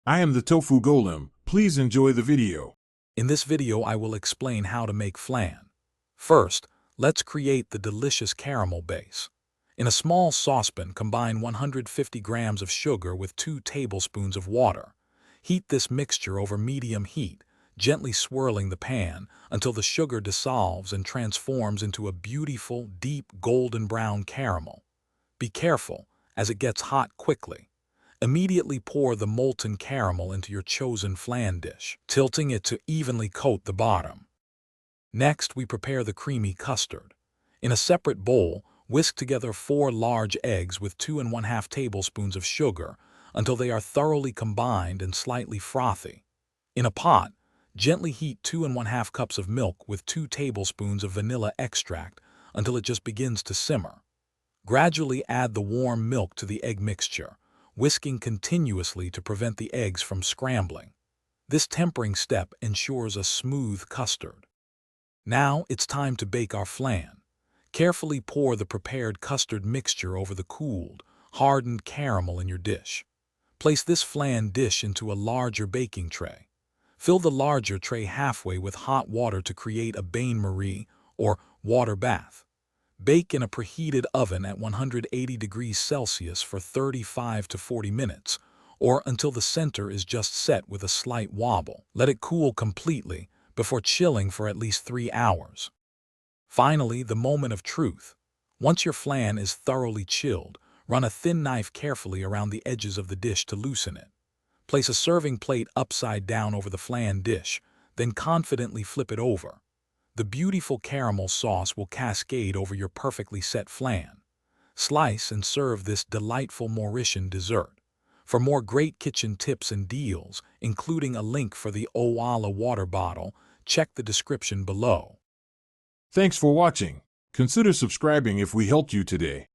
I am the Tofu Golem. Please enjoy the video. In this video, I will explain how to make flan. First, let's create the delicious caramel base. In a small saucepan, combine 150 grams of sugar with 2 tablespoons of water. Heat this mixture over medium heat, gently swirling the pan until the sugar dissolves and transforms into a beautiful, deep golden brown caramel. Be careful, as it gets hot quickly. Immediately pour the molten caramel into your chosen flan dish, tilting it to evenly coat the bottom. Next, we prepare the creamy custard. In a separate bowl, whisk together 4 large eggs with 2 1/2 tablespoons of sugar until they are thoroughly combined and slightly frothy. In a pot, gently heat 2 1/2 cups of milk with 2 tablespoons of vanilla extract until it just begins to simmer. Gradually add the warm milk to the egg mixture, whisking continuously to prevent the eggs from scrambling. This tempering step ensures a smooth custard. Now it's time to bake our flan. Carefully pour the prepared custard mixture over the cooled, hardened caramel in your dish. Place this flan dish into a larger baking tray. Fill the larger tray halfway with hot water to create a bain-marie, or water bath. Bake in a preheated oven at 180 degrees Celsius for 35 to 40 minutes, or until the center is just set with a slight wobble. Let it cool completely before chilling for at least 3 hours. Finally, the moment of truth. Once your flan is thoroughly chilled, run a thin knife carefully around the edges of the dish to loosen it. Place a serving plate upside down over the flan dish, then confidently flip it over. The beautiful caramel sauce will cascade over your perfectly set flan. Slice and serve this delightful Mauritian dessert. For more great kitchen tips and deals, including a link for the Owala water bottle, check the description below. Thanks for watching. Consider subscribing if we helped you today.